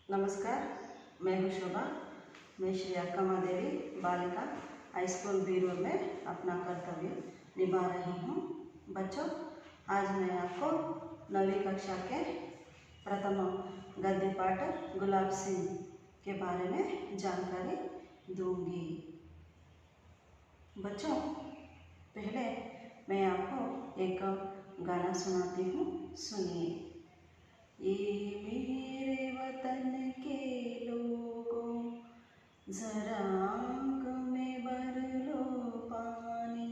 नमस्कार, मैं हूँ शोभा। मैं श्री अक्कमा देवी बालिका हाई स्कूल बीरूर में अपना कर्तव्य निभा रही हूँ। बच्चों, आज मैं आपको 9वीं कक्षा के प्रथम गद्य पाठ गुलाब सिंह के बारे में जानकारी दूंगी। बच्चों, पहले मैं आपको एक गाना सुनाती हूँ, सुनिए। ये मेरे वतन के लोगों, जरा आँख में भर लो पानी,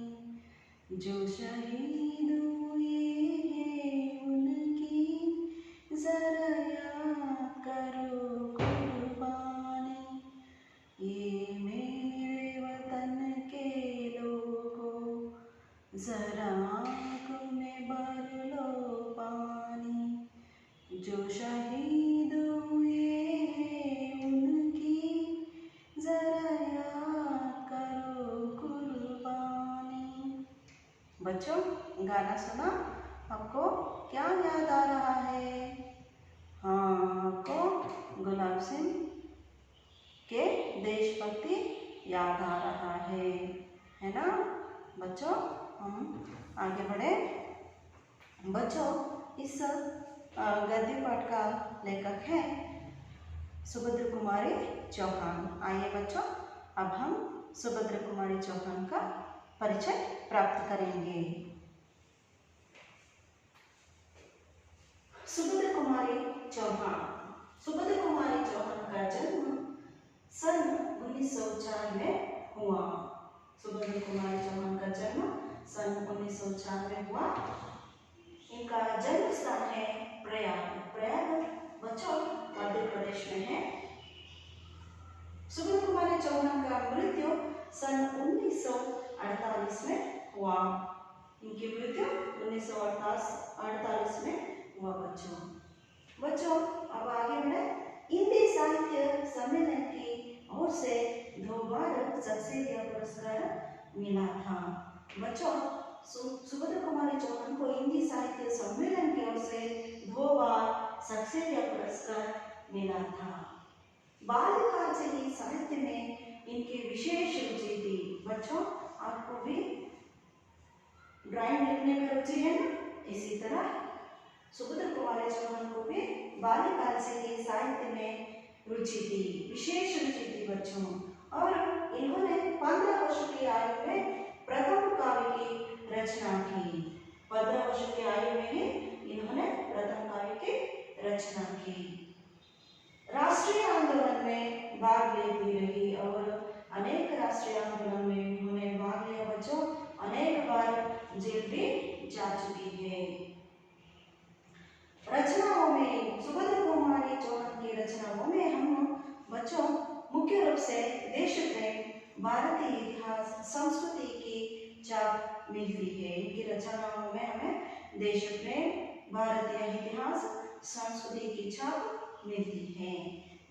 जो शहीद हुए हैं उनकी जरा याद करो कुर्बानी। ये मेरे वतन के लोगों, जरा आँख में भर लो पानी, जो शहीद हुए हैं उनकी जरा याद करो कुर्बानी। बच्चों, गाना सुना? आपको क्या याद आ रहा है? हाँ, आपको गुलाब सिंह के देशभक्ति याद आ रहा है ना? बच्चों, हम आगे बढ़े। बच्चों, इस गद्य पाठ का लेखक है सुभद्र कुमारी चौहान। आइए बच्चों, अब हम सुभद्र कुमारी चौहान का परिचय प्राप्त करेंगे। सुभद्र कुमारी चौहान। सुभद्र कुमारी चौहान का जन्म सन 1904 में हुआ। सुभद्र कुमारी चौहान का जन्म सन 1904 में हुआ। इनका जन्म स्थान है प्रयाग। प्रयाग बच्चों मध्य प्रदेश में है। सुभद्र कुमारी चौहान का मृत्यु सन 1948 में हुआ। इनकी मृत्यु 1948 में हुआ। बच्चों अब आगे बढ़े। हिंदी साहित्य सम्मेलन की ओर से 2 बार सक्सेना पुरस्कार मिला था। बच्चों, सुभद्र कुमारी चौहान को हिंदी साहित्य सम्मेलन की ओर से 2 बार सक्सेना पुरस्कार मिला था। बाल्यकाल से ही साहित्य में इनकी विशेष रुचि थी। बच्चों, आपको भी ड्राइंग लिखने में रुचि है ना? इसी तरह सुभद्र कुमारी चौहान को भी बाल्यकाल से ही साहित्य में रुचि थी, विशेष रुचि थी बच्चों। और इन्होंने 15 वर्ष की आयु में प्रथम काव्य की रचना की। 15 वर्ष की आयु में ही इन्होंने प्रथम काव्य की रचना की। राष्ट्रीय आंदोलन में भाग लेती रही और अनेक राष्ट्रीय आंदोलन में इन्होंने भाग लिया। बच्चों, अनेक बार जेल भी जा चुकी है। रचनाओं में सुभद्र कुमारी चौहान की रचनाओं में हम बच्चों मुख्य रूप से देश प्रेम, भारतीय इतिहास, संस्कृति की छाप मिलती है। इनकी रचनाओं में हमें देश प्रेम, भारतीय इतिहास, संस्कृति की छाप मिलती है।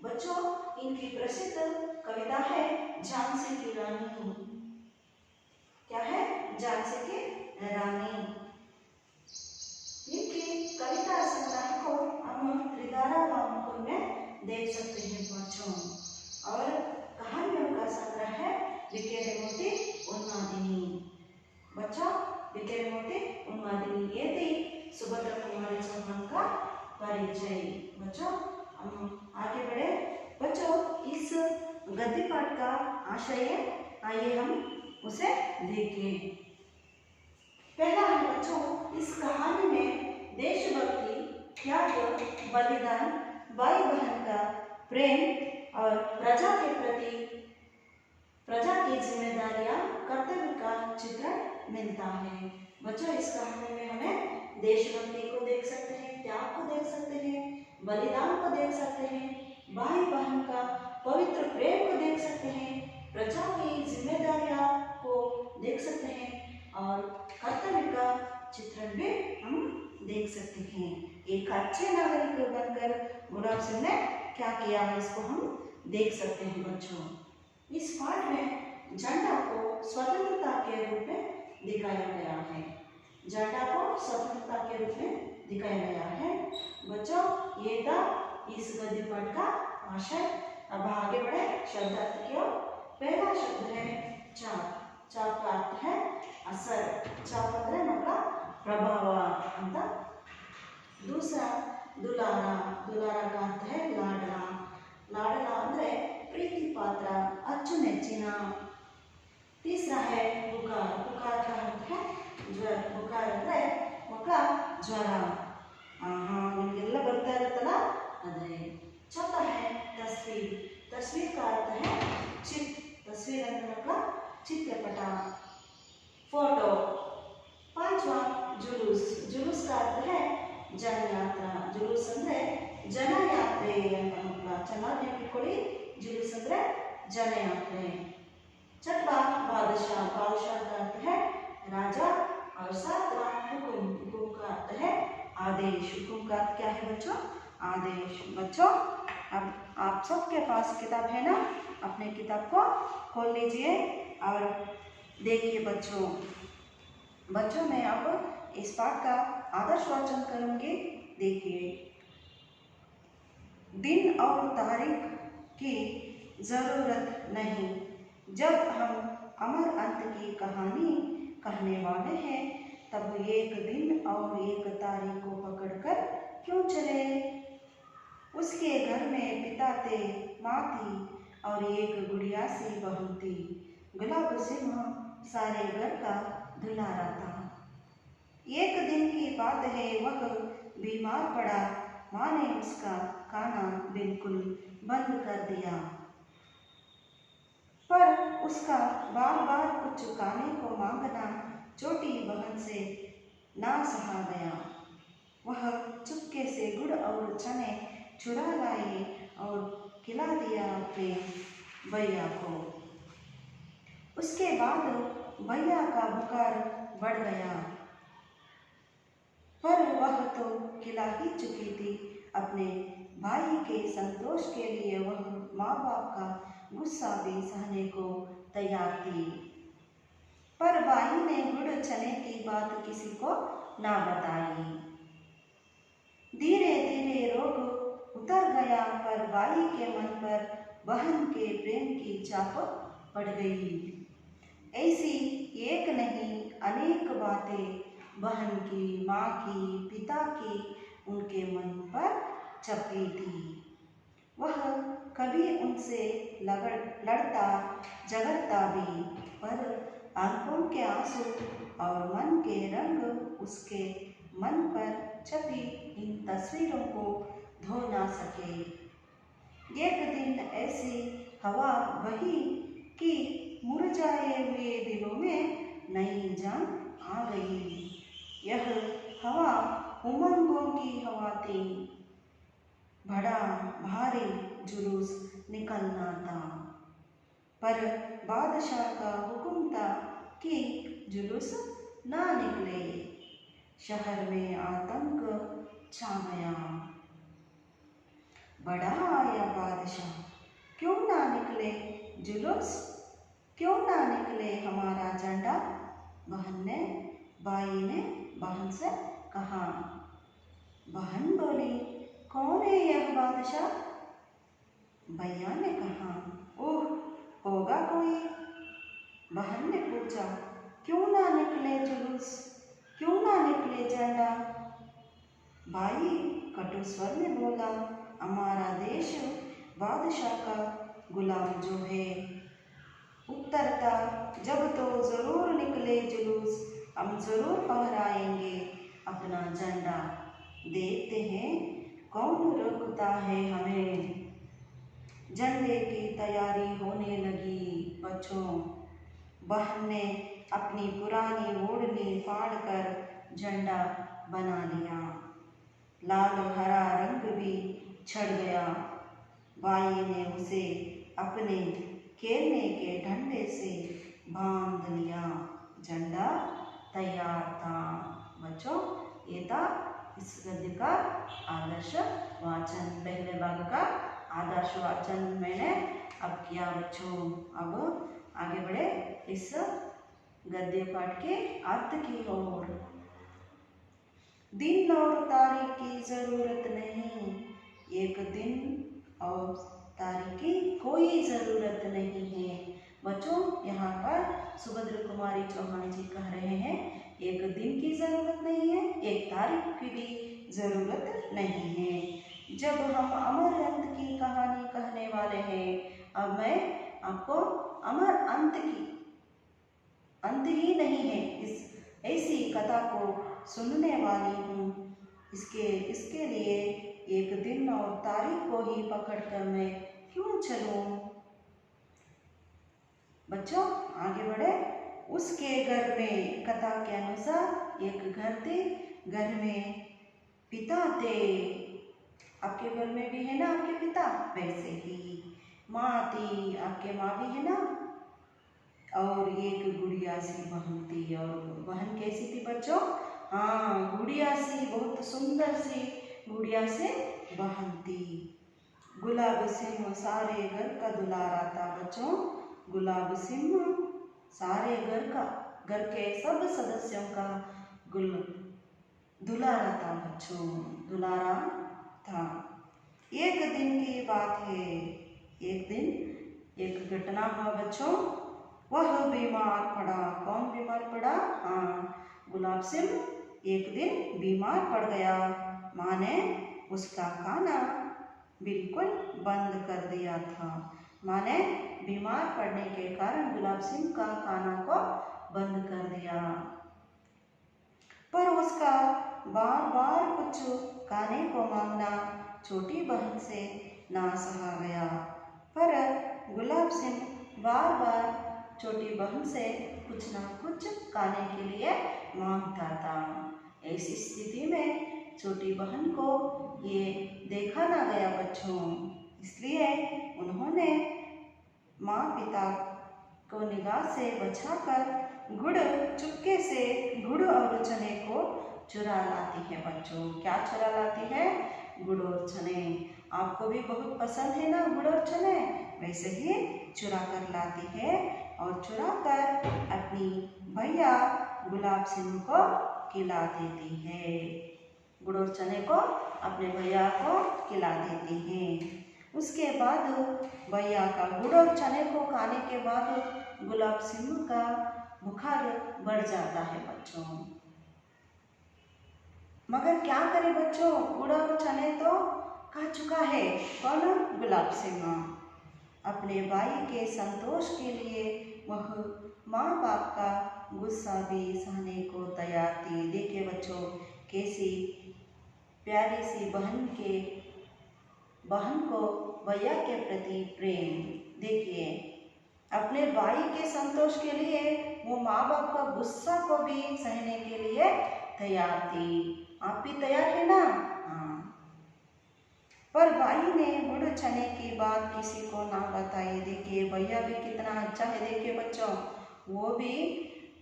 बच्चों, इनकी प्रसिद्ध कविता है झांसी की रानी। क्या है? झांसी की रानी। इनकी कविता संग्रह को हम त्रिधारा वामकुल में देख सकते हैं बच्चों। और कहानियों का संग्रह है बिखेरे मोती उन्मादिनी। बच्चों, बिखेरे मोती उन्मादिनी, ये थी सुभद्र कुमारी चौहान का परिचय। बच्चों, हम आगे बढ़े। बच्चों, इस गद्य पाठ का आशय आइए हम उसे देखें। पहला है बच्चों, इस कहानी में देशभक्ति, त्याग, बलिदान, भाई बहन का प्रेम और प्रजा के प्रति प्रजा की जिम्मेदारियां, कर्तव्य का चित्रण मिलता है। बच्चों, इस कहानी में हमें देशभक्ति को देख सकते हैं, त्याग को देख सकते हैं, बलिदान को देख सकते हैं, भाई बहन का पवित्र प्रेम को देख सकते हैं, प्रजा की जिम्मेदारियां को देख सकते हैं और कर्तव्य का चित्रण भी हम देख सकते हैं। एक अच्छे नागरिक बनकर गुलाब सिंह ने क्या किया है, इसको हम देख सकते हैं। बच्चों, इस पाठ में झंडा को स्वतंत्रता के रूप में दिखाया गया है। झंडा को स्वतंत्रता के रूप में दिखाया गया है। बच्चों, ये था इस गद्य पाठ का भाषण। अब आगे बढ़े शब्दार्थ की ओर। पहला शब्द है चाप। चाप का अर्थ है असर। चाप ಅಂದ್ರೆ ಮಕ್ಕಳ ಪ್ರಭಾವ ಅಂತ। दूसरा दुलारा। दुलारा का अर्थ है लाडला। लाडला ಅಂದ್ರೆ प्रीति पात्र अಚ್ಚುಮೆಚ್ಚಿನ। तीसरा है बुखार। बुखार का अर्थ है ज्वर। बुखार ಅಂದ್ರೆ ಮಕ್ಕಳ ಜ್ವರ। ನಿಮಗೆಲ್ಲ ಬರ್ತಾ ಇರುತ್ತಲ್ಲ ಅದೇ। चौथा है तस्वीर। तस्वीर का अर्थ है चित्र। तस्वीर ಅಂದ್ರೆ ಮಕ್ಕಳ चित्रपट फोटो। पांचवा जुलूस। जुलूस का अर्थ है जन यात्रा। जुलूस ಅಂದ್ರೆ ಜನಯಾತ್ರೆ ಅಂತ ಮಕ್ಕಳ ಚೆನ್ನಾಗಿ ನೆನಪಿಟ್ಕೊಳ್ಳಿ। जुलूस ಅಂದ್ರೆ जनयात्रे। छठवा बादशाह। बादशाह का अर्थ है राजा। और सातवां हुकुम। हुकुम का अर्थ है आदेश। हुकुम का अर्थ क्या है बच्चों? आदेश। बच्चों अब आप सबके पास किताब है ना, अपने किताब को खोल लीजिए और देखिए बच्चों। बच्चों मैं अब इस पाठ का आदर्श वाचन करूंगी। देखिए, दिन और तारीख की जरूरत नहीं। जब हम अमर अंत की कहानी कहने वाले हैं तब एक दिन और एक तारीख को पकड़कर क्यों चले। उसके घर में पिता थे, माँ थी और एक गुड़िया सी बहन थी। गुलाब सिंह सारे घर का दुलारा था। एक दिन की बात है, वह बीमार पड़ा। माँ ने उसका खाना बिल्कुल बंद कर दिया, पर उसका बार बार कुछ खाने को मांगना छोटी बहन से ना सहा गया। वह चुपके से गुड़ और चने चुरा लाए और खिला दिया अपने भैया को। उसके बाद भैया का बुखार बढ़ गया, पर वह तो खिला ही चुकी थी। अपने भाई के संतोष के लिए वह माँ बाप का गुस्सा भी सहने को तैयार थी। पर भाई ने गुड़ चने की बात किसी को ना बताई। धीरे धीरे रोग उतर गया, पर भाई के मन पर बहन के प्रेम की छाप पड़ गई। ऐसी एक नहीं अनेक बातें बहन की, माँ की, पिता की उनके मन पर चपी थी। वह कभी उनसे लड़ता झगड़ता भी, पर आंखों के आंसू और मन के रंग उसके मन पर छपी इन तस्वीरों को धो ना सके। एक दिन ऐसी हवा बही कि मुरझाए हुए दिलों में नई जान आ गई। यह हवा उमंगों की हवा थी। बड़ा भारी जुलूस निकलना था, पर बादशाह का हुक्म था कि जुलूस ना निकले। शहर में आतंक छा गया। बड़ा आया बादशाह, क्यों ना निकले जुलूस, क्यों ना निकले हमारा झंडा। भाई ने बहन से कहा। बहन बोली, कौन है यह बादशाह। भैया ने कहा, ओह होगा कोई। बहन ने पूछा, क्यों ना निकले जुलूस, क्यों ना निकले झंडा। भाई कटु स्वर में बोला, हमारा देश बादशाह का गुलाम जो है। उत्तर था, जब तो जरूर निकले जुलूस, हम जरूर फहराएंगे अपना झंडा। देखते हैं कौन रोकता है हमें। झंडे की तैयारी होने लगी। बच्चों, बहन ने अपनी पुरानी ओढ़नी फाड़कर झंडा बना लिया। लाल हरा रंग भी छड़ गया। भाई ने उसे अपने खेलने के डंडे से बांध लिया। झंडा तैयार था। बच्चों, ये था इस गद्य का आदर्श वाचन। पहले भाग का आदर्श वाचन मैंने अब किया बच्चों। अब आगे बढ़े इस गद्य पाठ के अर्थ की ओर। दिन और तारीख की जरूरत नहीं, एक दिन और तारीख की कोई ज़रूरत नहीं है। बच्चों, यहाँ पर सुभद्र कुमारी चौहान जी कह रहे हैं एक दिन की ज़रूरत नहीं है, एक तारीख की भी ज़रूरत नहीं है। जब हम अमर अंत की कहानी कहने वाले हैं, अब मैं आपको अमर अंत ही नहीं है इस ऐसी कथा को सुनने वाली हूँ। इसके लिए एक दिन और तारीख को ही पकड़कर मैं क्यों चलूं? बच्चों, आगे बढ़े। उसके घर में, कथा के अनुसार एक घर थे, घर में पिता थे। आपके घर में भी है ना आपके पिता, वैसे ही माँ थी, आपके माँ भी है ना, और एक गुड़िया सी बहन थी। और बहन कैसी थी बच्चों? हाँ, गुड़िया सी, बहुत सुंदर सी गुड़िया से बहन थी। गुलाब सिंह सारे घर का दुलारा था बच्चों। गुलाब सिंह सारे घर के सब सदस्यों का दुलारा था बच्चों, दुलारा था। एक दिन की बात है, एक दिन एक घटना हुआ बच्चों। वह बीमार पड़ा। कौन बीमार पड़ा? हाँ, गुलाब सिंह एक दिन बीमार पड़ गया। माँ ने उसका खाना बिल्कुल बंद कर दिया था। माँ ने बीमार पड़ने के कारण गुलाब सिंह का खाना को बंद कर दिया। पर उसका बार बार कुछ खाने को मांगना छोटी बहन से ना सहा गया। पर गुलाब सिंह बार बार छोटी बहन से कुछ ना कुछ खाने के लिए मांगता था। ऐसी स्थिति में छोटी बहन को ये देखा ना गया बच्चों, इसलिए उन्होंने माँ पिता को निगाह से बचाकर चुपके से गुड़ और चने को चुरा लाती है बच्चों। क्या चुरा लाती है? गुड़ और चने। आपको भी बहुत पसंद है ना गुड़ और चने, वैसे ही चुरा कर लाती है और चुरा कर अपनी भैया गुलाब सिंह को खिला देती है। गुड़ और चने को अपने भैया को खिला देती है। उसके बाद भैया का गुड़ और चने को खाने के बाद गुलाब सिंह का बुखार बढ़ जाता है बच्चों। मगर क्या करे बच्चों, गुड़ और चने तो खा चुका है कौन? गुलाब सिंह। अपने भाई के संतोष के लिए वह माँ बाप का गुस्सा भी सहने को तैयार थी। देखिए बच्चों, कैसी प्यारी सी बहन को भैया के प्रति प्रेम। देखिए, अपने भाई के संतोष के लिए वो माँ बाप का गुस्सा को भी सहने के लिए तैयार थी। आप भी तैयार है ना? हाँ। पर भाई ने गुड़ चने की बात किसी को ना बताई। देखिए, भैया भी कितना अच्छा है। देखिए बच्चों, वो भी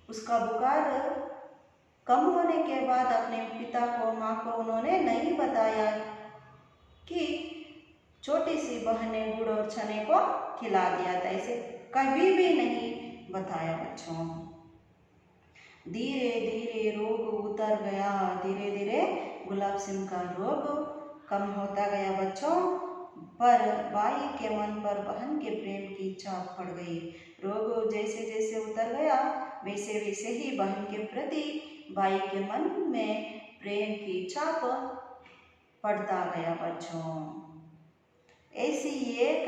उसका बुखार कम होने के बाद अपने पिता को, माँ को उन्होंने नहीं बताया कि छोटी सी बहन ने गुड़ और चने को खिला दिया था। ऐसे कभी भी नहीं बताया बच्चों। धीरे धीरे रोग उतर गया। धीरे धीरे गुलाब सिंह का रोग कम होता गया बच्चों। पर भाई के मन पर बहन के प्रेम की छाप पड़ गई। रोग जैसे जैसे उतर गया, वैसे वैसे ही बहन के प्रति भाई के मन में प्रेम की छाप पड़ता गया बच्चों। ऐसी एक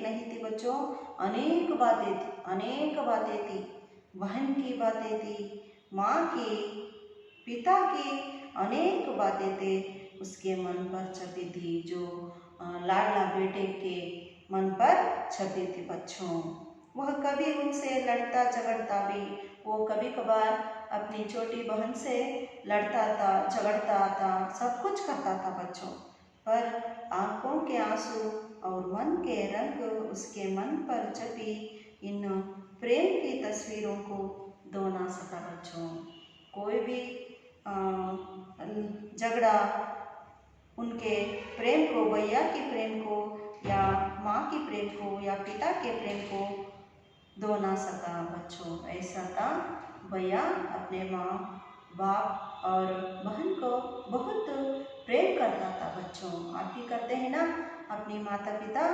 नहीं थी बच्चों, अनेक बातें थी। बहन की बातें थी, माँ की, पिता की, अनेक बातें थे उसके मन पर छपी थी, जो लाडला बेटे के मन पर छपी थी बच्चों। वह कभी उनसे लड़ता झगड़ता भी। वो कभी कभार अपनी छोटी बहन से लड़ता था, झगड़ता था, सब कुछ करता था बच्चों। पर आंखों के आंसू और मन के रंग उसके मन पर छपी इन प्रेम की तस्वीरों को धो ना सका बच्चों। कोई भी झगड़ा उनके प्रेम को, भैया के प्रेम को या माँ के प्रेम को या पिता के प्रेम को धो ना सका बच्चों। ऐसा था, भैया अपने माँ बाप और बहन को बहुत प्रेम करता था बच्चों। आप भी करते हैं ना अपनी माता पिता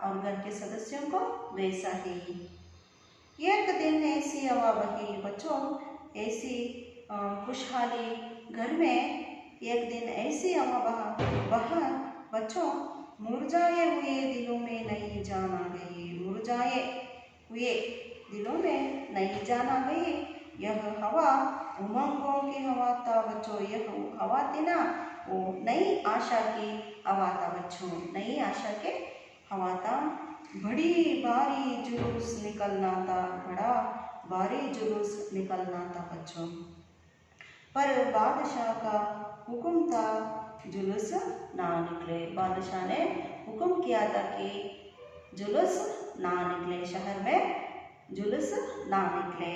और घर के सदस्यों को, वैसा ही। एक दिन ऐसी हवा बही बच्चों, ऐसी खुशहाली घर में एक दिन ऐसी हवा बहा बच्चों, मुरझाए हुए दिलों में नई जान आ गई। मुरझाए हुए दिलों में नई जान आ गई। यह हवा उमंगों की हवा था बच्चों। यह हवा थी ना, वो नई आशा की हवा था बच्चों, नई आशा के हवा था। बड़ी भारी जुलूस निकलना था, बड़ा भारी जुलूस निकलना था बच्चों। पर बादशाह का हुक्म था जुलूस ना निकले। बादशाह ने हुक्म किया था कि जुलूस ना निकले, शहर में जुलूस ना निकले।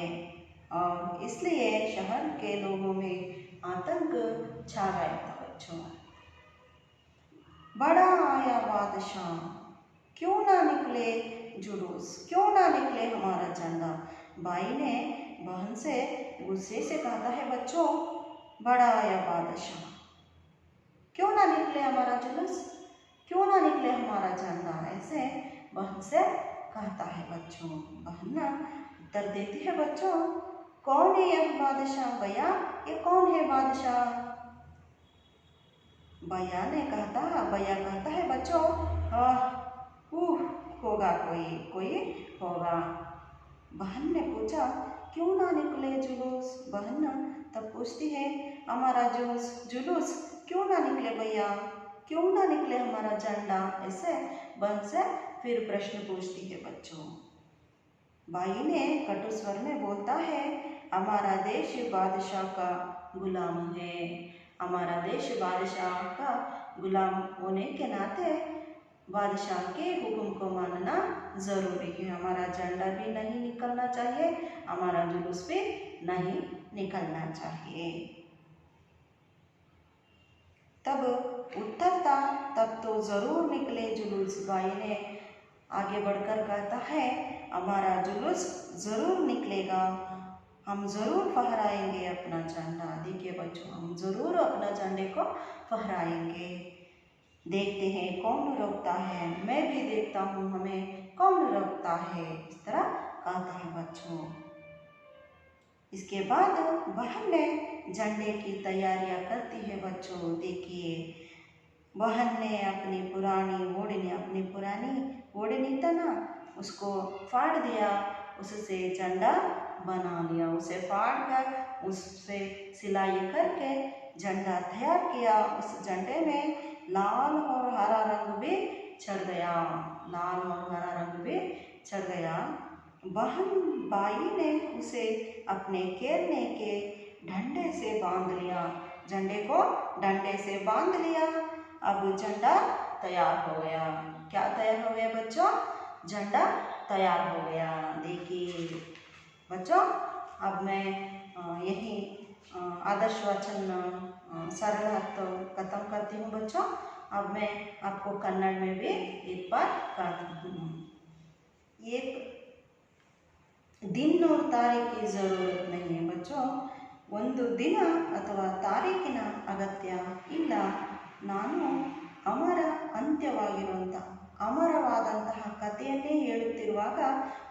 और इसलिए शहर के लोगों में आतंक छा गया था बच्चों। बड़ा आया बादशाह, क्यों ना निकले जुलूस, क्यों ना निकले हमारा झंडा। भाई ने बहन से गुस्से से कहता है बच्चों, बड़ा आया बादशाह, क्यों ना निकले हमारा जुलूस, क्यों ना निकले हमारा झंडा। ऐसे बहन से कहता है बच्चों। बहन ना उत्तर देती है बच्चों, कौन है यह बादशाह भैया, ये कौन है बादशाह। भैया कहता है बच्चों, होगा कोई होगा। बहन ने पूछा, क्यों ना निकले जुलूस। बहन तब पूछती है, हमारा जुलूस क्यों ना निकले भैया, क्यों ना निकले हमारा झंडा। ऐसे बहन से फिर प्रश्न पूछती है बच्चों। भाई ने कटु स्वर में बोलता है, हमारा देश बादशाह का गुलाम है। हमारा देश बादशाह का गुलाम होने के नाते बादशाह के हुक्म को मानना ज़रूरी है। हमारा झंडा भी नहीं निकलना चाहिए, हमारा जुलूस भी नहीं निकलना चाहिए। तब उत्तर था, तब तो ज़रूर निकले जुलूस। भाई ने आगे बढ़कर कहता है, हमारा जुलूस ज़रूर निकलेगा, हम ज़रूर फहराएंगे अपना झंडा। देखिए बच्चों, हम ज़रूर अपना झंडे को फहराएंगे। देखते हैं कौन रोकता है, मैं भी देखता हूँ हमें कौन रोकता है। इस तरह कहता है बच्चों। इसके बाद बहन ने झंडे की तैयारियां करती है बच्चों। देखिए, बहन ने अपनी पुरानी ओढ़नी था ना, उसको फाड़ दिया, उससे झंडा बना लिया। उसे फाड़ कर उससे सिलाई करके झंडा तैयार किया। उस झंडे में लाल और हरा रंग भी चढ़ गया, लाल और हरा रंग भी चढ़ गया। भाई ने उसे अपने केरने के डंडे से बांध लिया, झंडे को डंडे से बांध लिया। अब झंडा तैयार हो गया। क्या तैयार हो गया बच्चों? झंडा तैयार हो गया। देखिए बच्चों, अब मैं यही आदर्श वाचन सरल अर्थ खत्म करती हूँ बच्चों। अब मैं आपको कन्नड़ में भी एक बार कहती हूँ। एक दिन और तारीख की ज़रूरत नहीं है बच्चों, ಒಂದು ದಿನ ಅಥವಾ ತಾರೀಕಿನ ಅಗತ್ಯ ಇಲ್ಲ। ನಾನು ಅಮರ ಅಂತ್ಯವಾಗಿರುವಂಥ ಅಮರವಾದಂತಹ ಕಥೆಯನ್ನೇ ಹೇಳುತ್ತಿರುವಾಗ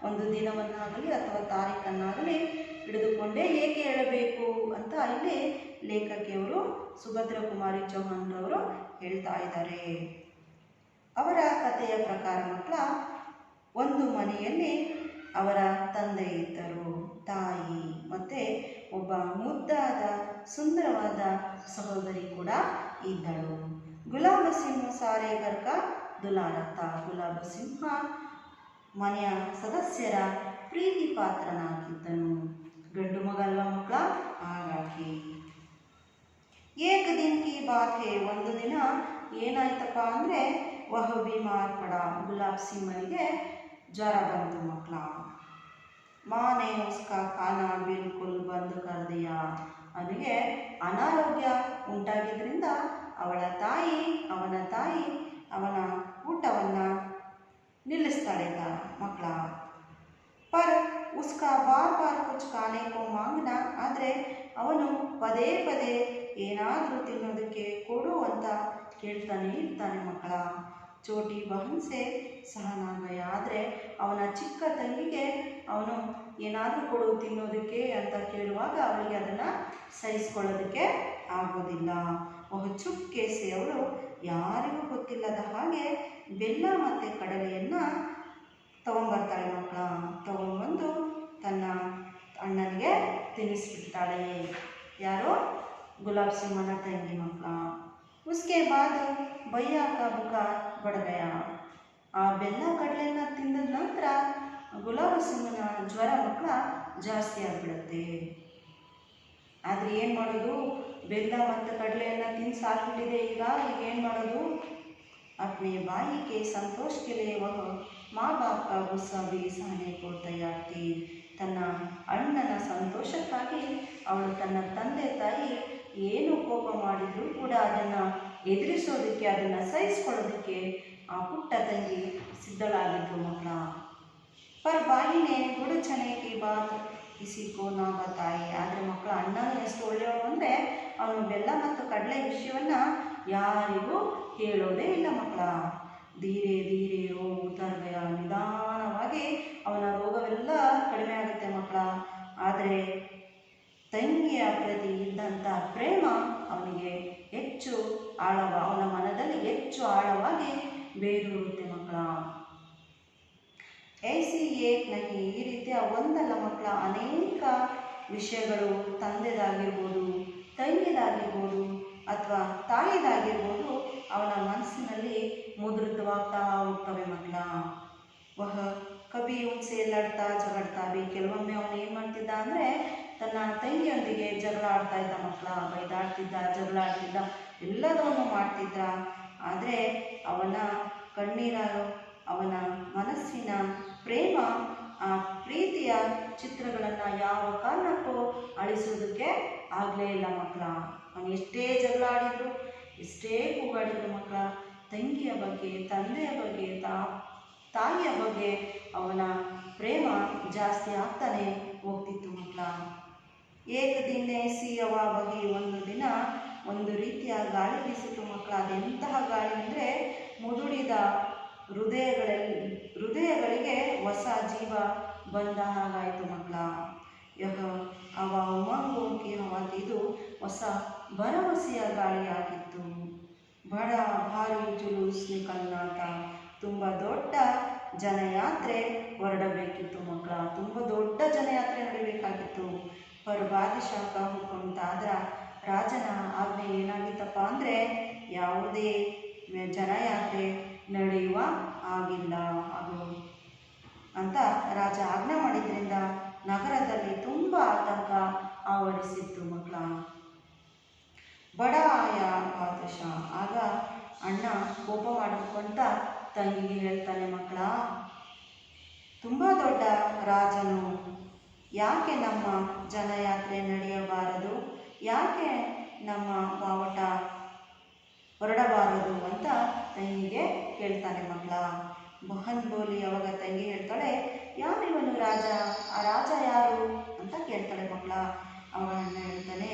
ಒಂದು ದಿನವನ್ನಾಗಲಿ ಅಥವಾ ತಾರೀಖನ್ನಾಗಲಿ ಹಿಡಿದುಕೊಂಡೇ ಏಕೆ ಹೇಳಬೇಕು ಅಂತ ಇಲ್ಲಿ ಲೇಖಕಿಯವರು ಸುಭದ್ರ ಕುಮಾರಿ ಚೌಹಾಣ್ ರವರು ಹೇಳ್ತಾ ಇದ್ದಾರೆ. ಅವರ ಕಥೆಯ ಪ್ರಕಾರ ಮಕ್ಕಳ, ಒಂದು ಮನೆಯಲ್ಲಿ ಅವರ ತಂದೆ ಇದ್ದರು, ತಾಯಿ ಮತ್ತು ಒಬ್ಬ ಮುದ್ದಾದ ಸುಂದರವಾದ ಸಹೋದರಿ ಕೂಡ ಇದ್ದಳು. ಗುಲಾಬ ಸಿಂಹ ಸಾರೆ ಗರ್ಕ ದುಲಾರತ. ಗುಲಾಬ ಸಿಂಹ ಮನೆಯ ಸದಸ್ಯರ ಪ್ರೀತಿ ಪಾತ್ರನಾಗಿದ್ದನು. ಗಂಡು ಮಗ ಅಲ್ವಾ ಮಕ್ಕಳ, ಹಾಗಾಗಿ ಏಕ ದಿನ ಕಿ ಬಾತ್ ಹೇ, ಒಂದು ದಿನ ಏನಾಯ್ತಪ್ಪ ಅಂದರೆ ವಹ ಬಿಮಾರ್ ಪಡ. ಗುಲಾಬ್ ಸಿಂಹನಿಗೆ ಜ್ವರ ಬಂತು ಮಕ್ಕಳ. माँ ने उसका खाना बिल्कुल बंद कर दिया. ಅವನಿಗೆ ಅನಾರೋಗ್ಯ ಉಂಟಾಗಿದ್ದರಿಂದ ಅವನ ತಾಯಿ ಅವನ ಊಟವನ್ನು ನಿಲ್ಲಿಸ್ತಾಳೆ ಮಕ್ಕಳ. पर उसका बार बार कुछ खाने को मांगना, ಆದರೆ ಅವನು ಪದೇ ಪದೇ ಏನಾದರೂ ತಿನ್ನೋದಕ್ಕೆ ಕೊಡು ಅಂತ ಕೇಳ್ತಾನೆ ಇರ್ತಾನೆ ಮಕ್ಕಳ. ಚೋಟಿ ಬಹನ್ ಸೆ ಸಹನಾ ಗಯ. ಆದರೆ ಅವನ ಚಿಕ್ಕ ತಂಗಿಗೆ ಅವನು ಏನಾದರೂ ಕೊಡು ತಿನ್ನೋದಕ್ಕೆ ಅಂತ ಕೇಳುವಾಗ ಅವಳಿಗೆ ಅದನ್ನು ಸಹಿಸ್ಕೊಳ್ಳೋದಕ್ಕೆ ಆಗೋದಿಲ್ಲ. ಚುಪ್ಕೆ ಸೆ ಅವಳು ಯಾರಿಗೂ ಗೊತ್ತಿಲ್ಲದ ಹಾಗೆ ಬೆಲ್ಲ ಮತ್ತು ಕಡಲೆಯನ್ನು ತಗೊಂಬರ್ತಾಳೆ ಮಕ್ಕಳ. ತಗೊಂಡ್ಬಂದು ತನ್ನ ಅಣ್ಣನಿಗೆ ತಿನ್ನಿಸ್ಬಿಡ್ತಾಳೆ. ಯಾರು? ಗುಲಾಬ್ ಸಿಂಹನ ತಂಗಿ ಮಕ್ಕಳ. ಉಸ್ಕೆ ಬಾದ್ ಭಯ್ಯ ಕಾ ಬುಖಾರ್ ಬಡ್ ಗಯಾ. ಆ ಬೆಲ್ಲ ಕಡಲೆಯನ್ನು ತಿಂದ ನಂತರ ಗುಲಾಬ್ ಸಿಂಹನ ಜ್ವರ ಮಕ್ಕಳ ಜಾಸ್ತಿ ಆಗಿಬಿಡುತ್ತೆ. ಆದರೆ ಏನು ಮಾಡೋದು? ಬೆಲ್ಲ ಮತ್ತು ಕಡಲೆಯನ್ನು ತಿಂದು ಸಾಕ್ಬಿಟ್ಟಿದೆ. ಈಗ ಏನು ಮಾಡೋದು? अपने भाई के संतोष के लिए वह माँ बाप का गुस्सा भी सहने को तैयार थी. ತನ್ನ ಅಣ್ಣನ ಸಂತೋಷಕ್ಕಾಗಿ ಅವಳು ತನ್ನ ತಂದೆ ತಾಯಿ ಏನು ಕೋಪ ಮಾಡಿದರೂ ಕೂಡ ಅದನ್ನು ಎದುರಿಸೋದಕ್ಕೆ, ಅದನ್ನು ಸಹಿಸ್ಕೊಳ್ಳೋದಕ್ಕೆ ಆ ಪುಟ್ಟ ತಂಗಿ ಸಿದ್ಧಳಾಗಿದ್ದರು ಮಕ್ಕಳ. ಪರ್ ಬಾಯಿನೇ ಗುಡುಚನೆ ಕಿ ಬಾತ್ ಕಿಸಿ ಕೋ ನಾ ಬತಾಯಿ. ಆದರೆ ಮಕ್ಕಳ ಅಣ್ಣನ ಎಷ್ಟು ಒಳ್ಳೆಯವಳು ಅಂದರೆ ಅವನು ಬೆಲ್ಲ ಮತ್ತು ಕಡಲೆ ವಿಷಯವನ್ನು ಯಾರಿಗೂ ಹೇಳೋದೇ ಇಲ್ಲ ಮಕ್ಕಳ. ಧೀರೆ ಧೀರೆ ರೋಗ ಉತ್ತರ್ ಗಯ. ನಿಧಾನವಾಗಿ ಅವನ ರೋಗವೆಲ್ಲ ಕಡಿಮೆ ಆಗುತ್ತೆ ಮಕ್ಕಳ. ಆದರೆ ತಂಗಿಯ ಪ್ರತಿ ಇದ್ದಂಥ ಪ್ರೇಮ ಅವನಿಗೆ ಹೆಚ್ಚು ಅವನ ಮನದಲ್ಲಿ ಹೆಚ್ಚು ಆಳವಾಗಿ ಬೇರೂರುತ್ತೆ ಮಕ್ಕಳ. ಐಸಿ ಏಕ್ ನಹಿ. ಈ ರೀತಿಯ ಒಂದಲ್ಲ ಮಕ್ಕಳ, ಅನೇಕ ವಿಷಯಗಳು ತಂದೆದಾಗಿರ್ಬೋದು, ತಂಗಿದಾಗಿರ್ಬೋದು ಅಥವಾ ತಾಯಿದಾಗಿರ್ಬೋದು ಅವನ ಮನಸ್ಸಿನಲ್ಲಿ ಮುದ್ರಿತವಾಗ್ತಾ ಹೋಗ್ತವೆ ಮಕ್ಕಳ. ವಹ ಕಬಿ ಉನ್ಸೆ ಲಡ್ತಾ ಜಗಡ್ತಾ ಬಿ. ಕೆಲವೊಮ್ಮೆ ಅವನು ಏನು ಮಾಡ್ತಿದ್ದ ಅಂದರೆ ತನ್ನ ತಂಗಿಯೊಂದಿಗೆ ಜಗಳ ಆಡ್ತಾ ಇದ್ದ ಮಕ್ಕಳ. ಬೈದಾಡ್ತಿದ್ದ, ಜಗಳ ಆಡ್ತಿದ್ದ, ಎಲ್ಲದನ್ನು ಮಾಡ್ತಿದ್ದ. ಆದರೆ ಅವನ ಕಣ್ಣೀರ, ಅವನ ಮನಸ್ಸಿನ ಪ್ರೇಮ, ಆ ಪ್ರೀತಿಯ ಚಿತ್ರಗಳನ್ನು ಯಾವ ಕಾರಣಕ್ಕೂ ಅಳಿಸೋದಕ್ಕೆ ಆಗಲೇ ಇಲ್ಲ ಮಕ್ಕಳ. ಅವನು ಎಷ್ಟೇ ಜಗಳ ಆಡಿದ್ರು, ಎಷ್ಟೇ ಕೂಗಾಡಿದ್ರು ಮಕ್ಕಳ, ತಂಗಿಯ ಬಗ್ಗೆ, ತಂದೆಯ ಬಗ್ಗೆ, ತಾಯಿಯ ಬಗ್ಗೆ ಅವನ ಪ್ರೇಮ ಜಾಸ್ತಿ ಆಗ್ತಾನೆ ಹೋಗ್ತಿತ್ತು ಮಕ್ಕಳ. ಏಕ ದಿನ ಸಿ ಅವ ಬಗೆ. ಒಂದು ದಿನ ಒಂದು ರೀತಿಯ ಗಾಳಿ ಬೀಸಿತು ಮಕ್ಕಳ. ಅದೆಂತಹ ಗಾಳಿ ಅಂದರೆ ಮುದುಡಿದ ಹೃದಯಗಳಿಗೆ ಹೊಸ ಜೀವ ಬಂದ ಹಾಗಾಯಿತು ಮಕ್ಕಳ. ಅವ ಉಮಂಗೋಂಕಿ ಹವಾತ್. ಇದು ಹೊಸ ಭರವಸೆಯ ಗಾಳಿಯಾಗಿತ್ತು. ಬಡ ಭಾರಿ ಜುಲೂಸ್ ನಿಕಲ್ನಾಥ. ತುಂಬ ದೊಡ್ಡ ಜನಯಾತ್ರೆ ಹೊರಡಬೇಕಿತ್ತು ಮಕ್ಕಳ. ತುಂಬ ದೊಡ್ಡ ಜನಯಾತ್ರೆ ನಡೀಬೇಕಾಗಿತ್ತು. ಪರ್ ಬಾದಿಶಾ ಕಾ ಹುಕುಂ. ಆದ್ರೆ ರಾಜನ ಆಜ್ಞೆ ಏನಾಗಿತ್ತಪ್ಪ ಅಂದರೆ ಯಾವುದೇ ಜನಯಾತ್ರೆ ನಡೆಯುವ ಆಗಿಲ್ಲ ಅದು ಅಂತ ರಾಜ ಆಜ್ಞೆ ಮಾಡಿದ್ರಿಂದ ನಗರದಲ್ಲಿ ತುಂಬ ಆತಂಕ ಆವರಿಸಿತ್ತು ಮಕ್ಕಳ. ಬಡ ಆಯ ಬಾದಶಾ. ಆಗ ಅಣ್ಣ ಕೋಪ ಮಾಡಿಕೊಂತ ತಂಗಿಗೆ ಹೇಳ್ತಾನೆ ಮಕ್ಕಳ, ತುಂಬ ದೊಡ್ಡ ರಾಜನು ಯಾಕೆ ನಮ್ಮ ಜನಯಾತ್ರೆ ನಡೆಯಬಾರದು, ಯಾಕೆ ನಮ್ಮ ಬಾವಟ ಹೊರಡಬಾರದು ಅಂತ ತಂಗಿಗೆ ಹೇಳ್ತಾನೆ ಮಕ್ಕಳ. ಬಹನ್ ಬೋಲಿ. ಅವಾಗ ತಂಗಿ ಹೇಳ್ತಾಳೆ, ಯಾರಿವನು ರಾಜ? ಆ ರಾಜ ಯಾರು ಅಂತ ಕೇಳ್ತಾಳೆ ಮಕ್ಕಳ. ಅವಾಗ ಅಣ್ಣ ಹೇಳ್ತಾನೆ,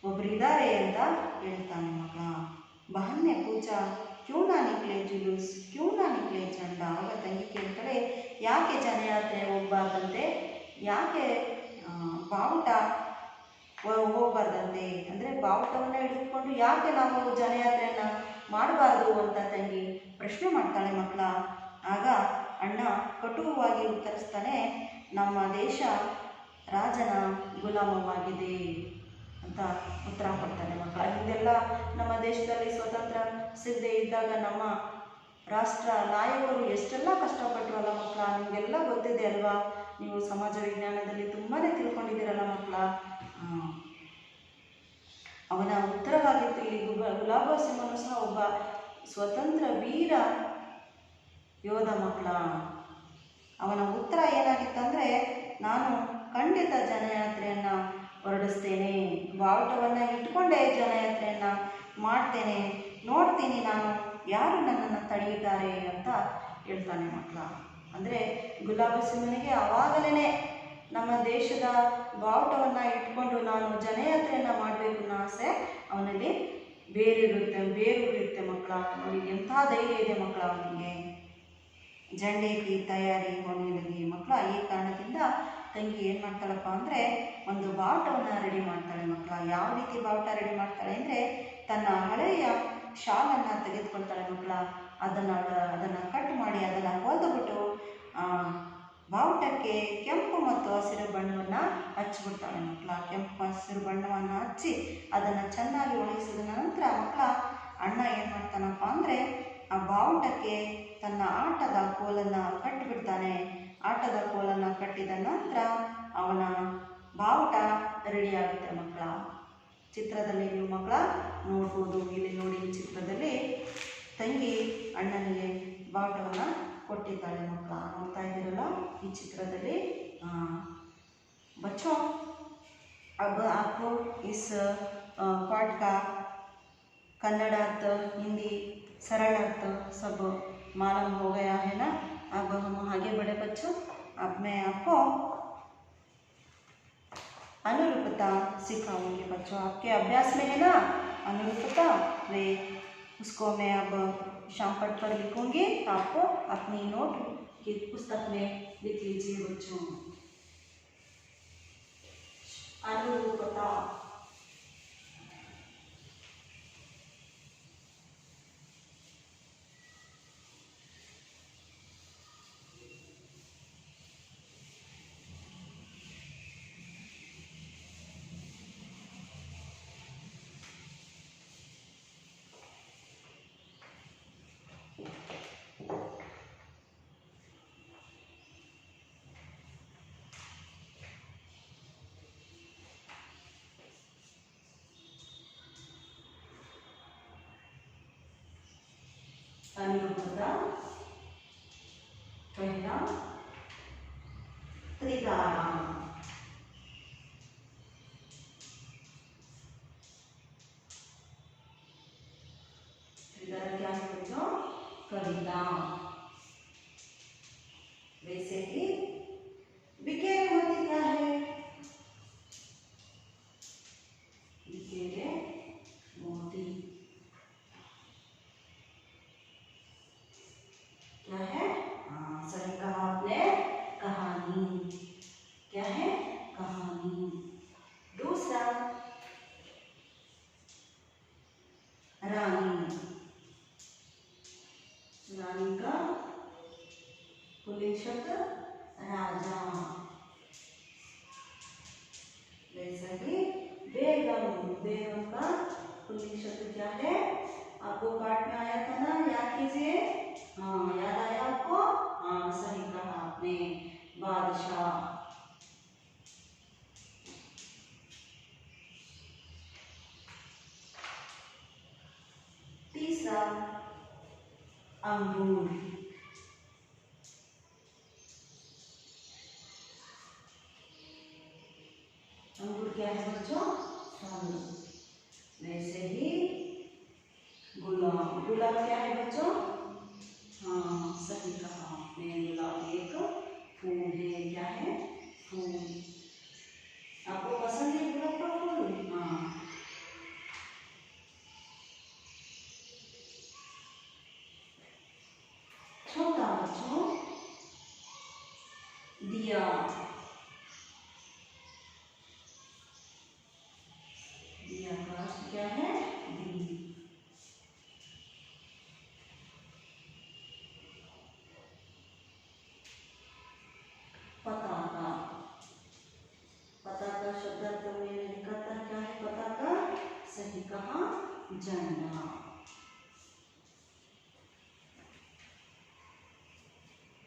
ಒಬ್ಬರಿದ್ದಾರೆ ಅಂತ ಹೇಳ್ತಾನೆ ಮಕ್ಕಳ. ಬಹನ್ನೆ ಪೂಜ ಕ್ಯೂ ನಾ ನಿಕ್ಲೆ ಜುಲೂಸ್, ಕ್ಯೂ ನಾ ನಿಕ್ಲೆ ಚಂಡ. ಅವಾಗ ತಂಗಿ ಕೇಳ್ತಾಳೆ, ಯಾಕೆ ಜನಯಾತ್ರೆ ಹೋಗ್ಬಾರ್ದಂತೆ, ಯಾಕೆ ಬಾವುಟ ಹೋಗ್ಬಾರ್ದಂತೆ, ಅಂದರೆ ಬಾವುಟವನ್ನು ಹಿಡಿದುಕೊಂಡು ಯಾಕೆ ನಾವು ಜನಯಾತ್ರೆಯನ್ನು ಮಾಡಬಾರ್ದು ಅಂತ ತಂಗಿ ಪ್ರಶ್ನೆ ಮಾಡ್ತಾಳೆ ಮಕ್ಕಳ. ಆಗ ಅಣ್ಣ ಕಟುವಾಗಿ ಉತ್ತರಿಸ್ತಾನೆ, ನಮ್ಮ ದೇಶ ರಾಜನ ಗುಲಾಮವಾಗಿದೆ ಅಂತ ಉತ್ತರ ಕೊಡ್ತಾನೆ ಮಕ್ಕಳ. ಹಿಂದೆಲ್ಲ ನಮ್ಮ ದೇಶದಲ್ಲಿ ಸ್ವತಂತ್ರ ಸಿಗದೆ ಇದ್ದಾಗ ನಮ್ಮ ರಾಷ್ಟ್ರ ನಾಯಕರು ಎಷ್ಟೆಲ್ಲ ಕಷ್ಟಪಟ್ಟರಲ್ಲ ಮಕ್ಕಳ. ನಿಮಗೆಲ್ಲ ಗೊತ್ತಿದೆ ಅಲ್ವಾ, ನೀವು ಸಮಾಜ ವಿಜ್ಞಾನದಲ್ಲಿ ತುಂಬಾ ತಿಳ್ಕೊಂಡಿದ್ದೀರಲ್ಲ ಮಕ್ಕಳ. ಅವನ ಉತ್ತರವಾಗಿತ್ತು ಇಲ್ಲಿ ಗುಲಾಬ ಸಿಂಹನು ಸಹ ಒಬ್ಬ ಸ್ವತಂತ್ರ ವೀರ ಯೋಧ ಮಕ್ಕಳ. ಅವನ ಉತ್ತರ ಏನಾಗಿತ್ತಂದರೆ, ನಾನು ಖಂಡಿತ ಜನಯಾತ್ರೆಯನ್ನು ಹೊರಡಿಸ್ತೇನೆ, ಬಾವುಟವನ್ನು ಇಟ್ಕೊಂಡೇ ಜನಯಾತ್ರೆಯನ್ನು ಮಾಡ್ತೇನೆ, ನೋಡ್ತೀನಿ ನಾನು ಯಾರು ನನ್ನನ್ನು ತಡೆಯುತ್ತಾರೆ ಅಂತ ಹೇಳ್ತಾನೆ ಮಕ್ಕಳ. ಅಂದರೆ ಗುಲಾಬ ಸಿಂಹನಿಗೆ ಆವಾಗಲೇ ನಮ್ಮ ದೇಶದ ಬಾವುಟವನ್ನು ಇಟ್ಕೊಂಡು ನಾನು ಜನಯಾತ್ರೆಯನ್ನು ಮಾಡಬೇಕು ಅನ್ನೋ ಆಸೆ ಅವನಲ್ಲಿ ಬೇರೂರುತ್ತೆ ಮಕ್ಕಳ. ಅವನಿಗೆ ಎಂಥ ಧೈರ್ಯ ಇದೆ ಮಕ್ಕಳ ಅವನಿಗೆ. झंडे की तैयारी होने लगी मಕ್ಕಳ. ಈ ಕಾರಣದಿಂದ ತಂಗಿ ಏನು ಮಾಡ್ತಾಳಪ್ಪ ಅಂದರೆ ಒಂದು ಬಾವುಟವನ್ನು ರೆಡಿ ಮಾಡ್ತಾಳೆ ಮಕ್ಕಳ. ಯಾವ ರೀತಿ ಬಾವುಟ ರೆಡಿ ಮಾಡ್ತಾಳೆ ಅಂದರೆ ತನ್ನ ಹಳೆಯ ಶಾಲನ್ನು ತೆಗೆದುಕೊಳ್ತಾಳೆ ಮಕ್ಕಳ. ಅದನ್ನು ಕಟ್ ಮಾಡಿ ಅದನ್ನು ಹೊಲಿದುಬಿಟ್ಟು ಬಾವುಟಕ್ಕೆ ಕೆಂಪು ಮತ್ತು ಹಸಿರು ಬಣ್ಣವನ್ನು ಹಚ್ಚಿಬಿಡ್ತಾಳೆ ಮಕ್ಕಳ. ಕೆಂಪು ಹಸಿರು ಬಣ್ಣವನ್ನು ಹಚ್ಚಿ ಅದನ್ನು ಚೆನ್ನಾಗಿ ಒಣಗಿಸಿದ ನಂತರ ಮಕ್ಕಳ ಅಣ್ಣ ಏನು ಮಾಡ್ತಾನಪ್ಪ ಅಂದರೆ ಆ ಬಾವುಟಕ್ಕೆ ತನ್ನ ಆಟದ ಕೋಲನ್ನು ಕಟ್ಟಿಬಿಡ್ತಾನೆ. ಆಟದ ಕೋಲನ್ನು ಕಟ್ಟಿದ ನಂತರ ಅವನ ಬಾವುಟ ರೆಡಿಯಾಗುತ್ತೆ ಮಕ್ಕಳ. ಚಿತ್ರದಲ್ಲಿ ನೀವು ಮಕ್ಕಳ ನೋಡ್ಬೋದು. ಇಲ್ಲಿ ನೋಡಿ, ಚಿತ್ರದಲ್ಲಿ ತಂಗಿ ಅಣ್ಣನಿಗೆ ಬಾವುಟವನ್ನು ಕೊಟ್ಟಿದ್ದಾಳೆ ಮಕ್ಕಳ. ನೋಡ್ತಾ ಇದ್ದೀರಲ್ಲ ಈ ಚಿತ್ರದಲ್ಲಿ. बच्चों अब आपको इस पाठ का कन्नड़ अर्थ, हिंदी, सरल अर्थ सब मालूम हो गया है ना। अब हम आगे बढ़े बच्चों। अब मैं आपको अनुरूपता सिखाऊंगी बच्चों। आपके अभ्यास में है ना अनुरूपता, वे उसको मैं अब शामपट पर लिखूंगी। आपको अपनी नोट की पुस्तक में लिख लीजिए बच्चों। अनुरूपता। अनुरूपता पहला त्रिधारा। त्रिधारा क्या है बच्चों? कविता। वैसे ही बिखेरे मोती क्या है? बिखेरे मोती क्या है? सही कहा आपने, कहानी। क्या है? कहानी। दूसरा रानी। रानी का पुल्लिंग शब्द राजा। वैसे ही बेगम। बेगम का पुल्लिंग शब्द क्या है? आपको पाठ में आया था ना, याद कीजिए। हाँ, याद आया आपको? हाँ, सही कहा आपने, बादशाह। तीसरा अंगूर। अंगूर क्या है बच्चों? फल। वैसे ही गुलाब। गुलाब क्या है बच्चों? हाँ, सही कहा आपने, गुलाब एक फूल है। क्या है? फूल। आपको पसंद है गुलाब का फूल? हाँ। छोटा बच्चों दिया। दिया का अर्थ क्या है? दीप। पताका। पताका शब्द अर्थ मैंने लिखा था, क्या है पताका? सही कहा, झंडा।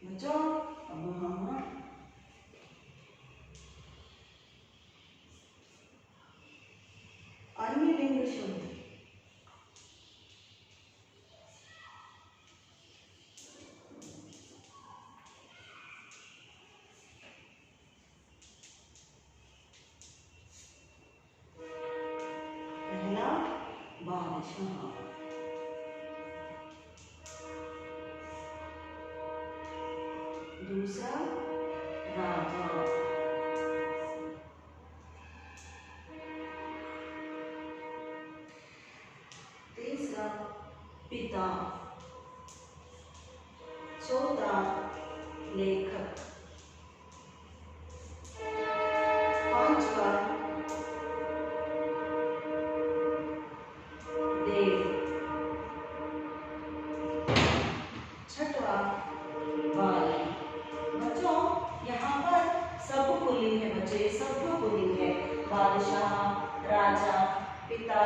बच्चों अब हम अन्य लिंग शब्द। पहला बादशाह। दूसरा राजा। चौथा लेखक, पांचवा देव, छठवा बाली। बच्चों यहाँ पर सब पुल्लिंग है बच्चों, ये सब पुल्लिंग है। बादशाह, राजा, पिता,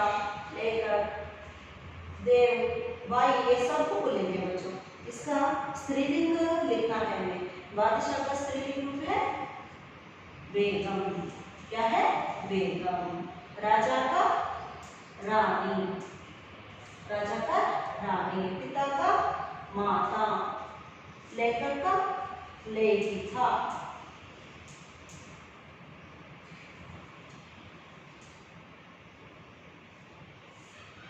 लेखक, देव, बाई, ये सब पुल्लिंग है बच्चों। इसका स्त्रीलिंग लिखना है हमें। बादशाह का स्त्रीलिंग रूप है बेगम, क्या है बेगम। राजा का रानी, राजा का रानी। पिता का माता, लेखक का लेखिका।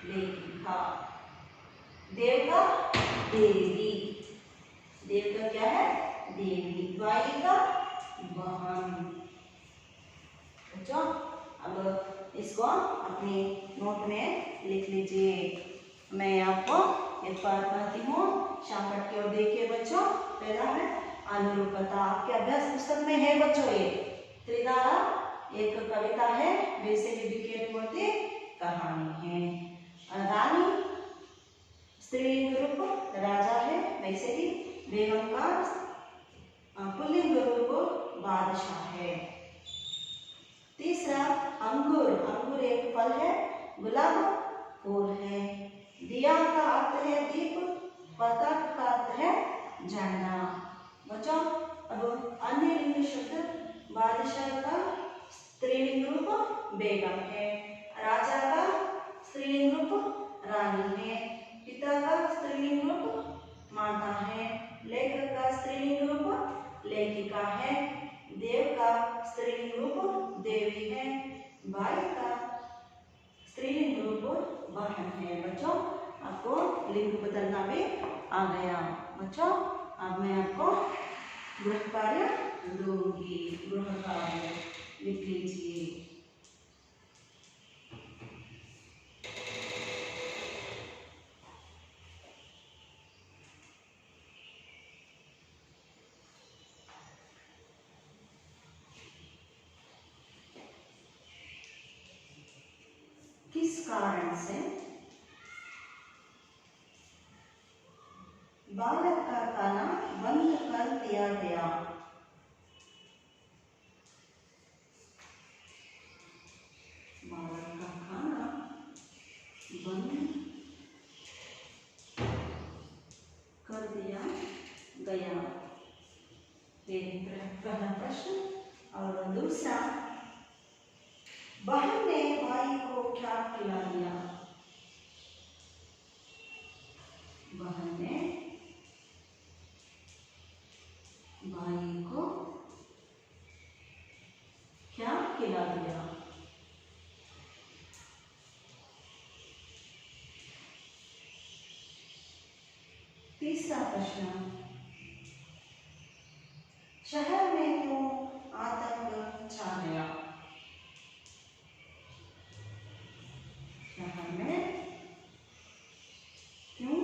लेखिका। देव का देवी, देव का क्या है देवी। बाई का बहन। बच्चों अब इसको अपने नोट में लिख लीजिए। मैं आपको एक बार कहती हूँ, शामट की ओर देखिए बच्चों। पहला है अनुरूपता, आपके अभ्यास पुस्तक में है बच्चों। ये त्रिधारा एक कविता है, वैसे ही विकेट मूर्ति कहानी है। रानी स्त्रीलिंग रूप राजा है, वैसे ही बेगम का पुल्लिंग रूप बादशाह है। तीसरा अंगूर, अंगूर एक फल है, गुलाब फूल है। दिया का अर्थ है दीप, पताक का अर्थ है झंडा। बच्चों अब अन्य लिंग शब्द, बादशाह का स्त्रीलिंग रूप बेगम है, राजा का स्त्रीलिंग रूप रानी है, पिता का स्त्रीलिंग रूप माता है, लेखक का स्त्रीलिंग रूप लेखिका है, देव का स्त्रीलिंग रूप देवी है, बाई का स्त्रीलिंग रूप बहन है। बच्चों आपको लिंग बदलना भी आ गया। बच्चों अब मैं आपको गृह कार्य दूंगी। गृह कार्य लिख लीजिए। किस कारण से बालक का खाना बंद कर दिया गया? बालक का खाना बंद कर दिया गया, पहला प्रश्न। और दूसरा, बहन ने भाई को क्या खिला दिया? बहन ने भाई को क्या खिला दिया? तीसरा प्रश्न, शहर में क्यों आतंक छा गया? शहर में क्यों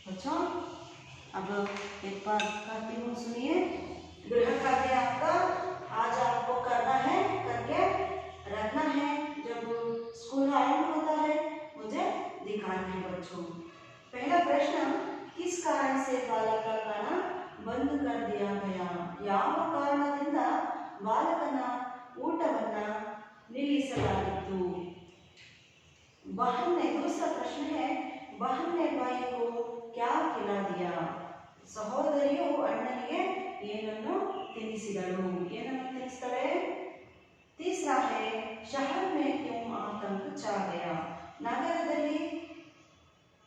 बच्चों अब एक बार कहती हूँ, सुनिए। गृह कार्य आपका आज आपको करना है, करके रखना है। जब स्कूल आरंभ होता है मुझे दिखाना है बच्चों। पहला प्रश्न, किस कारण से बालक का खाना बंद कर दिया गया? ಯಾವ ಕಾರಣದಿಂದ ಬಾಲಕನ ಊಟವನ್ನ ನಿಲ್ಲಿಸಲಾಗಿತ್ತು? बहन ने, दूसरा प्रश्न है, बहन ने भाई को क्या खिला दिया? ಸಹೋದರಿಯು ಅಣ್ಣನಿಗೆ ಏನನ್ನು ತಿನ್ನಿಸಿದಳು? ಏನನ್ನು ತಿನ್ನಿಸ್ತಾಳೆ? तीसरा है, शहर में क्यों आतंक छा गया? ನಗರದಲ್ಲಿ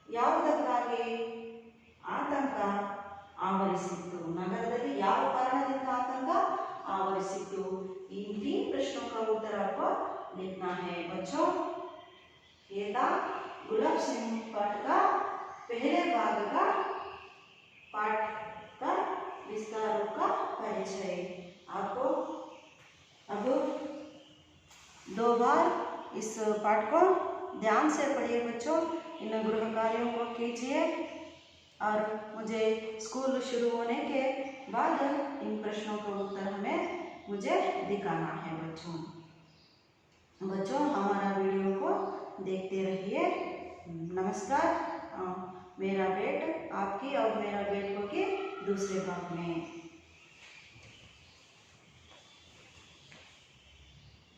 ಯಾವುದಕ್ಕಾಗಿ ಆತಂಕ ಆವರಿಸಿತ್ತು? ನಗರದಲ್ಲಿ ಯಾವ ಕಾರಣದಿಂದ ಆತಂಕ आवर्सितो। इन 3 प्रश्नों का उत्तर आपको लिखना है बच्चों। ये था गुलाब सिंह पाठ का पहले भाग का पाठ का विस्तारों का परिचय। आपको बार इस पाठ को ध्यान से पढ़िए बच्चों, इन गृह कार्यों को कीजिए और मुझे स्कूल शुरू होने के बाद इन प्रश्नों का उत्तर मुझे दिखाना है बच्चों। हमारा वीडियो को देखते रहिए। नमस्कार। मेरा बेट आपकी और मेरा बेटों की दूसरे भाग में।